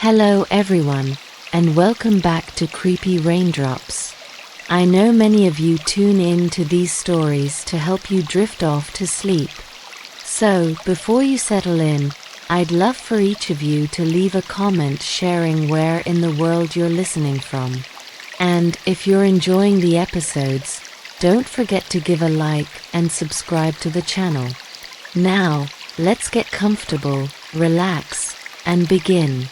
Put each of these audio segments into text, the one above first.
Hello everyone, and welcome back to Creepy Raindrops. I know many of you tune in to these stories to help you drift off to sleep. So, before you settle in, I'd love for each of you to leave a comment sharing where in the world you're listening from. And if you're enjoying the episodes, don't forget to give a like and subscribe to the channel. Now, let's get comfortable, relax, and begin.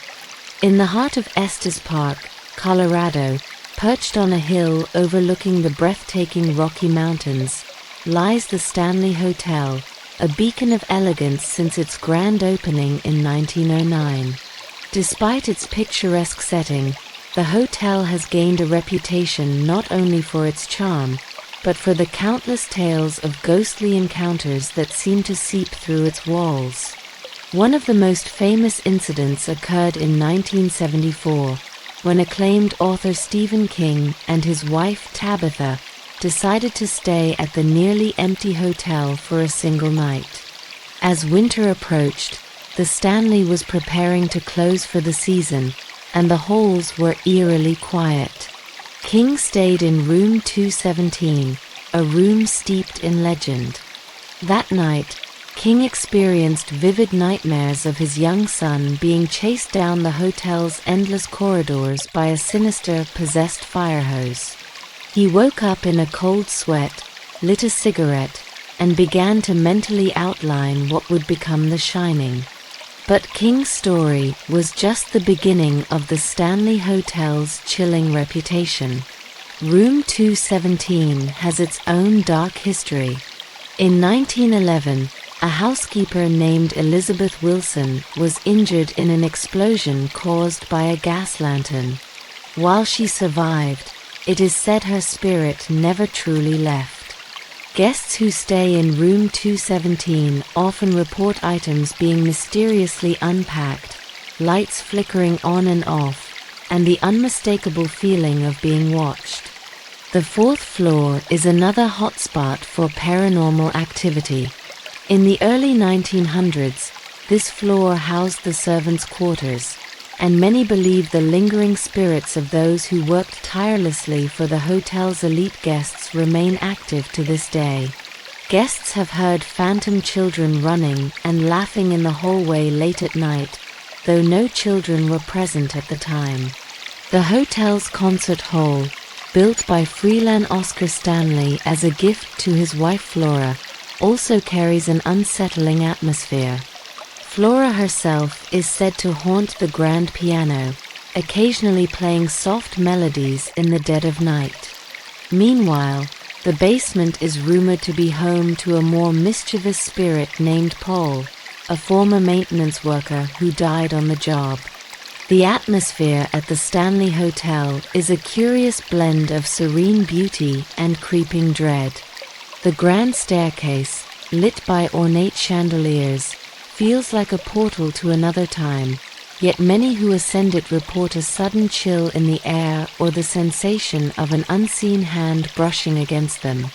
In the heart of Estes Park, Colorado, perched on a hill overlooking the breathtaking Rocky Mountains, lies the Stanley Hotel, a beacon of elegance since its grand opening in 1909. Despite its picturesque setting, the hotel has gained a reputation not only for its charm, but for the countless tales of ghostly encounters that seem to seep through its walls. One of the most famous incidents occurred in 1974, when acclaimed author Stephen King and his wife Tabitha decided to stay at the nearly empty hotel for a single night. As winter approached, the Stanley was preparing to close for the season, and the halls were eerily quiet. King stayed in room 217, a room steeped in legend. That night, King experienced vivid nightmares of his young son being chased down the hotel's endless corridors by a sinister, possessed fire hose. He woke up in a cold sweat, lit a cigarette, and began to mentally outline what would become The Shining. But King's story was just the beginning of the Stanley Hotel's chilling reputation. Room 217 has its own dark history. In 1911, a housekeeper named Elizabeth Wilson was injured in an explosion caused by a gas lantern. While she survived, it is said her spirit never truly left. Guests who stay in room 217 often report items being mysteriously unpacked, lights flickering on and off, and the unmistakable feeling of being watched. The fourth floor is another hotspot for paranormal activity. In the early 1900s, this floor housed the servants' quarters, and many believe the lingering spirits of those who worked tirelessly for the hotel's elite guests remain active to this day. Guests have heard phantom children running and laughing in the hallway late at night, though no children were present at the time. The hotel's concert hall, built by Freelan Oscar Stanley as a gift to his wife Flora, also carries an unsettling atmosphere. Flora herself is said to haunt the grand piano, occasionally playing soft melodies in the dead of night. Meanwhile, the basement is rumored to be home to a more mischievous spirit named Paul, a former maintenance worker who died on the job. The atmosphere at the Stanley Hotel is a curious blend of serene beauty and creeping dread. The grand staircase, lit by ornate chandeliers, feels like a portal to another time, yet many who ascend it report a sudden chill in the air or the sensation of an unseen hand brushing against them.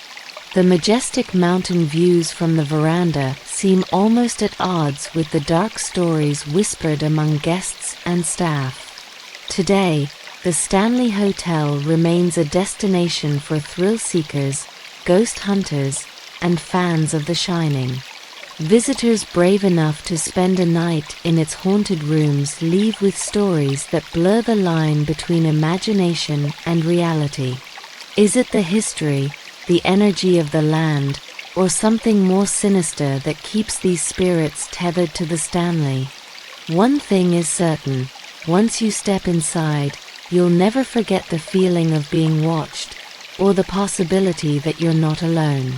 The majestic mountain views from the veranda seem almost at odds with the dark stories whispered among guests and staff. Today, the Stanley Hotel remains a destination for thrill seekers, ghost hunters, and fans of The Shining. Visitors brave enough to spend a night in its haunted rooms leave with stories that blur the line between imagination and reality. Is it the history, the energy of the land, or something more sinister that keeps these spirits tethered to the Stanley? One thing is certain: once you step inside, you'll never forget the feeling of being watched, or the possibility that you're not alone.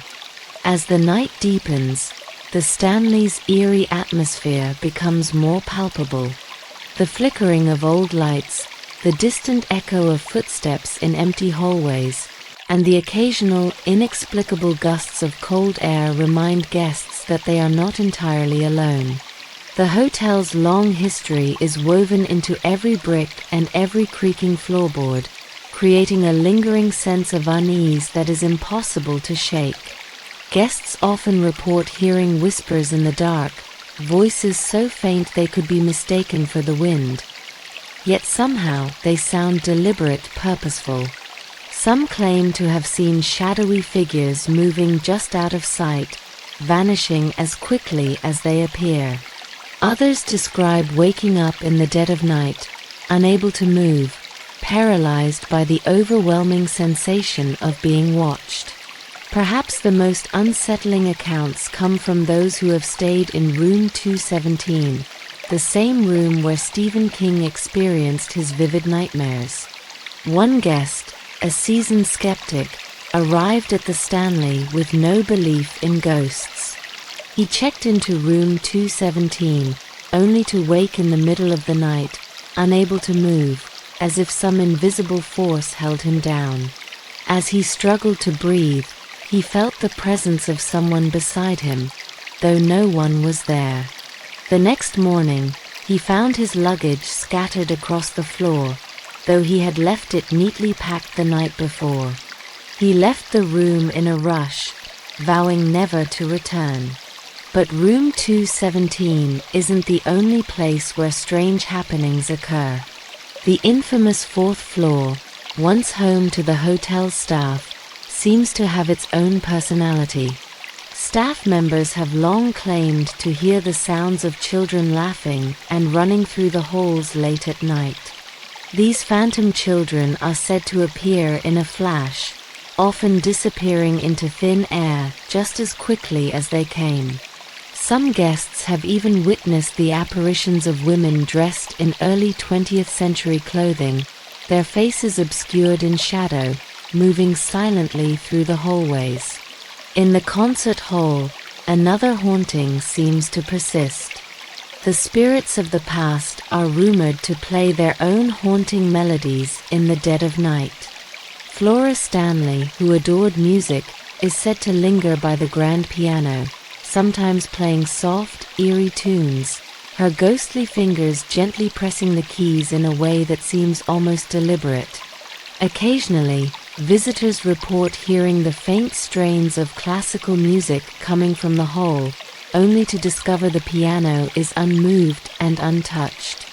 As the night deepens, the Stanley's eerie atmosphere becomes more palpable. The flickering of old lights, the distant echo of footsteps in empty hallways, and the occasional, inexplicable gusts of cold air remind guests that they are not entirely alone. The hotel's long history is woven into every brick and every creaking floorboard, creating a lingering sense of unease that is impossible to shake. Guests often report hearing whispers in the dark, voices so faint they could be mistaken for the wind. yet somehow they sound deliberate, purposeful. Some claim to have seen shadowy figures moving just out of sight, vanishing as quickly as they appear. Others describe waking up in the dead of night, unable to move, paralyzed by the overwhelming sensation of being watched. Perhaps the most unsettling accounts come from those who have stayed in room 217, the same room where Stephen King experienced his vivid nightmares. One guest, a seasoned skeptic, arrived at the Stanley with no belief in ghosts. He checked into room 217, only to wake in the middle of the night, unable to move, as if some invisible force held him down. As he struggled to breathe, he felt the presence of someone beside him, though no one was there. The next morning, he found his luggage scattered across the floor, though he had left it neatly packed the night before. He left the room in a rush, vowing never to return. But room 217 isn't the only place where strange happenings occur. The infamous fourth floor, once home to the hotel staff, seems to have its own personality. Staff members have long claimed to hear the sounds of children laughing and running through the halls late at night. These phantom children are said to appear in a flash, often disappearing into thin air just as quickly as they came. Some guests have even witnessed the apparitions of women dressed in early 20th century clothing, their faces obscured in shadow, moving silently through the hallways. In the concert hall, another haunting seems to persist. The spirits of the past are rumored to play their own haunting melodies in the dead of night. Flora Stanley, who adored music, is said to linger by the grand piano, sometimes playing soft, eerie tunes, her ghostly fingers gently pressing the keys in a way that seems almost deliberate. Occasionally, visitors report hearing the faint strains of classical music coming from the hall, only to discover the piano is unmoved and untouched.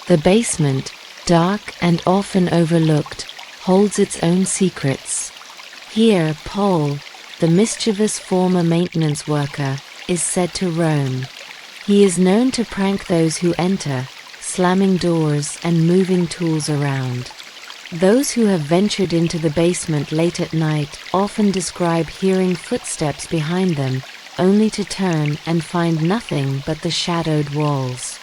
The basement, dark and often overlooked, holds its own secrets. Here, Paul, the mischievous former maintenance worker, is said to roam. He is known to prank those who enter, slamming doors and moving tools around. Those who have ventured into the basement late at night often describe hearing footsteps behind them, only to turn and find nothing but the shadowed walls.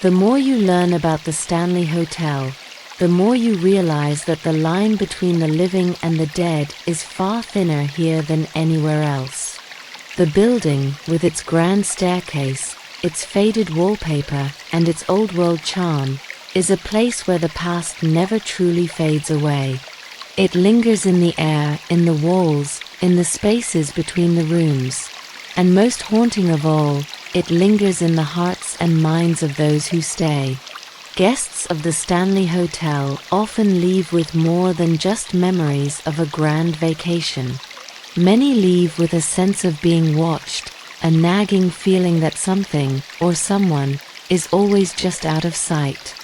The more you learn about the Stanley Hotel, the more you realize that the line between the living and the dead is far thinner here than anywhere else. The building, with its grand staircase, its faded wallpaper, and its old-world charm, is a place where the past never truly fades away. It lingers in the air, in the walls, in the spaces between the rooms. And most haunting of all, it lingers in the hearts and minds of those who stay. Guests of the Stanley Hotel often leave with more than just memories of a grand vacation. Many leave with a sense of being watched, a nagging feeling that something, or someone, is always just out of sight.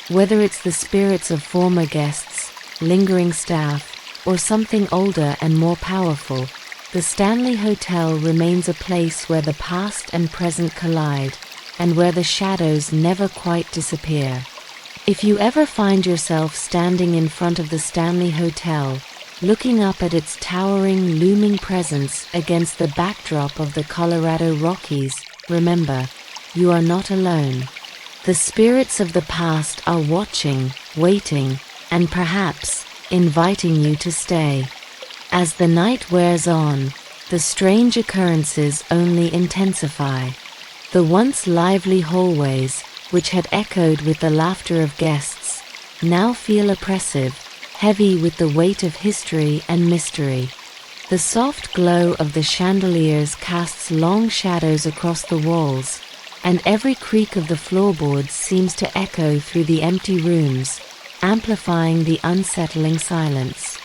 Whether it's the spirits of former guests, lingering staff, or something older and more powerful, the Stanley Hotel remains a place where the past and present collide, and where the shadows never quite disappear. If you ever find yourself standing in front of the Stanley Hotel, looking up at its towering, looming presence against the backdrop of the Colorado Rockies, remember, you are not alone. The spirits of the past are watching, waiting, and perhaps inviting you to stay. As the night wears on, the strange occurrences only intensify. The once lively hallways, which had echoed with the laughter of guests, now feel oppressive, heavy with the weight of history and mystery. The soft glow of the chandeliers casts long shadows across the walls, and every creak of the floorboards seems to echo through the empty rooms, amplifying the unsettling silence.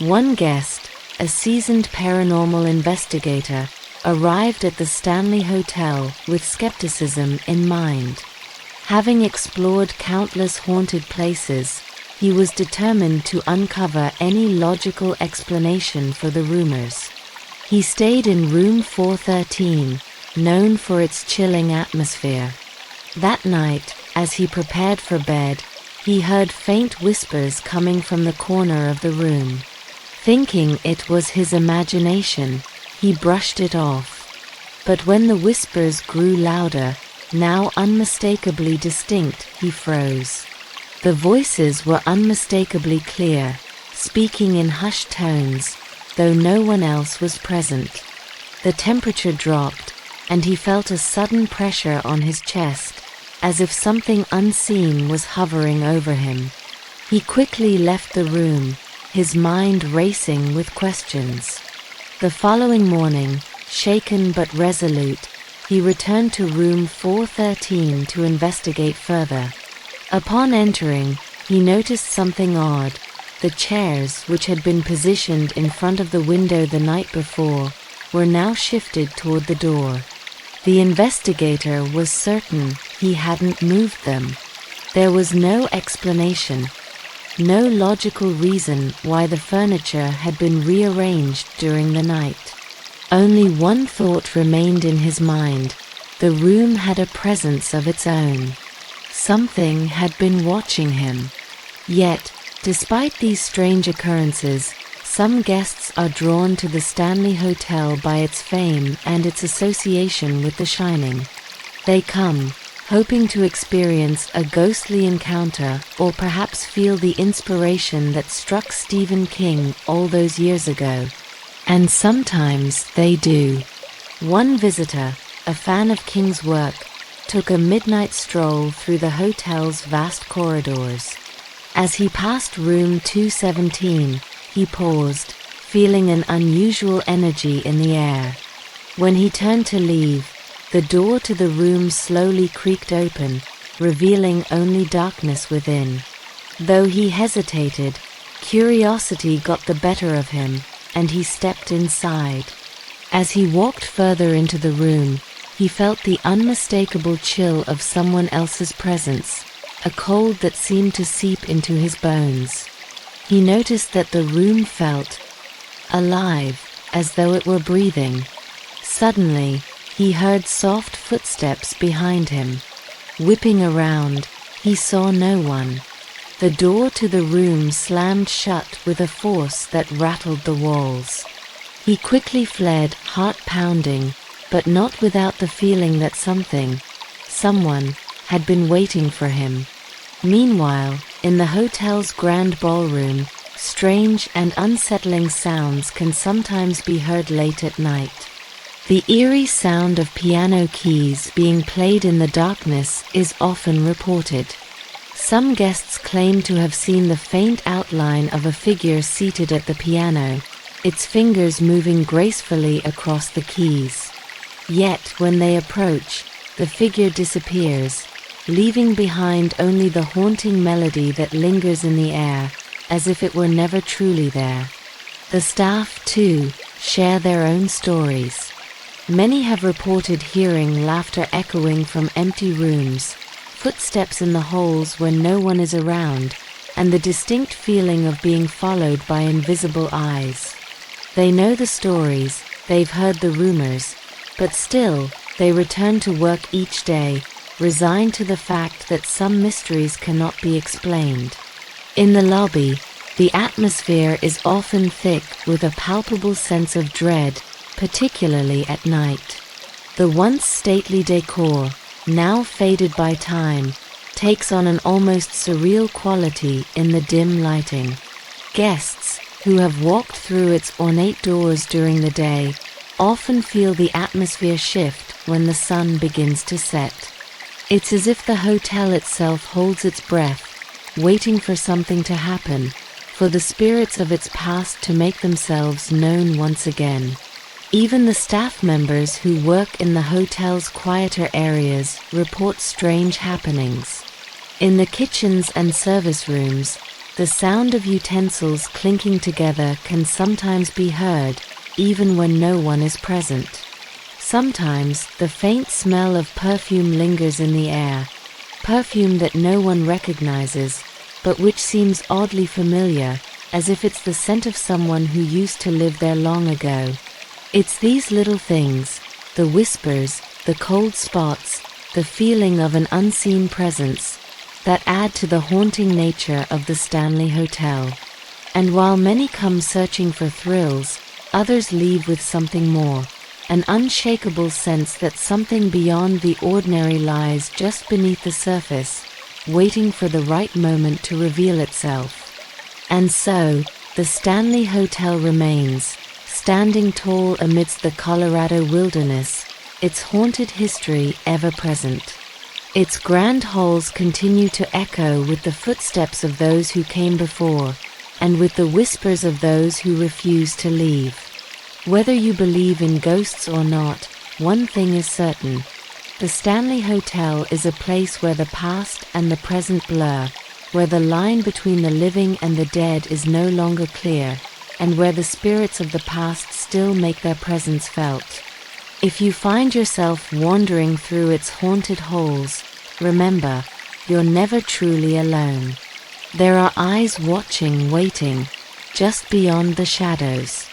One guest, a seasoned paranormal investigator, arrived at the Stanley Hotel with skepticism in mind. Having explored countless haunted places, he was determined to uncover any logical explanation for the rumors. He stayed in room 413, known for its chilling atmosphere. That night, as he prepared for bed, he heard faint whispers coming from the corner of the room. Thinking it was his imagination, he brushed it off. But when the whispers grew louder, now unmistakably distinct, he froze. The voices were unmistakably clear, speaking in hushed tones, though no one else was present. The temperature dropped, and he felt a sudden pressure on his chest, as if something unseen was hovering over him. He quickly left the room, his mind racing with questions. The following morning, shaken but resolute, he returned to room 413 to investigate further. Upon entering, he noticed something odd. The chairs, which had been positioned in front of the window the night before, were now shifted toward the door. The investigator was certain he hadn't moved them. There was no explanation, no logical reason why the furniture had been rearranged during the night. Only one thought remained in his mind: the room had a presence of its own. Something had been watching him. Yet, despite these strange occurrences, some guests are drawn to the Stanley Hotel by its fame and its association with The Shining. They come, hoping to experience a ghostly encounter or perhaps feel the inspiration that struck Stephen King all those years ago. And sometimes they do. One visitor, a fan of King's work, took a midnight stroll through the hotel's vast corridors. As he passed room 217, he paused, feeling an unusual energy in the air. When he turned to leave, the door to the room slowly creaked open, revealing only darkness within. Though he hesitated, curiosity got the better of him, and he stepped inside. As he walked further into the room, he felt the unmistakable chill of someone else's presence, a cold that seemed to seep into his bones. He noticed that the room felt alive, as though it were breathing. Suddenly, he heard soft footsteps behind him. Whipping around, he saw no one. The door to the room slammed shut with a force that rattled the walls. He quickly fled, heart pounding, but not without the feeling that someone, had been waiting for him. Meanwhile, in the hotel's grand ballroom, strange and unsettling sounds can sometimes be heard late at night. The eerie sound of piano keys being played in the darkness is often reported. Some guests claim to have seen the faint outline of a figure seated at the piano, its fingers moving gracefully across the keys. Yet, when they approach, the figure disappears, leaving behind only the haunting melody that lingers in the air, as if it were never truly there. The staff, too, share their own stories. Many have reported hearing laughter echoing from empty rooms, footsteps in the halls when no one is around, and the distinct feeling of being followed by invisible eyes. They know the stories, they've heard the rumors, but still, they return to work each day, resigned to the fact that some mysteries cannot be explained. In the lobby, the atmosphere is often thick with a palpable sense of dread, particularly at night. The once stately decor, now faded by time, takes on an almost surreal quality in the dim lighting. Guests, who have walked through its ornate doors during the day, often feel the atmosphere shift when the sun begins to set. It's as if the hotel itself holds its breath, waiting for something to happen, for the spirits of its past to make themselves known once again. Even the staff members who work in the hotel's quieter areas report strange happenings. In the kitchens and service rooms, the sound of utensils clinking together can sometimes be heard, even when no one is present. Sometimes, the faint smell of perfume lingers in the air, perfume that no one recognizes, but which seems oddly familiar, as if it's the scent of someone who used to live there long ago. It's these little things, the whispers, the cold spots, the feeling of an unseen presence, that add to the haunting nature of the Stanley Hotel. And while many come searching for thrills, others leave with something more, an unshakable sense that something beyond the ordinary lies just beneath the surface, waiting for the right moment to reveal itself. And so, the Stanley Hotel remains, standing tall amidst the Colorado wilderness, its haunted history ever present. Its grand halls continue to echo with the footsteps of those who came before, and with the whispers of those who refuse to leave. Whether you believe in ghosts or not, one thing is certain. The Stanley Hotel is a place where the past and the present blur, where the line between the living and the dead is no longer clear, and where the spirits of the past still make their presence felt. If you find yourself wandering through its haunted halls, remember, you're never truly alone. There are eyes watching, waiting, just beyond the shadows.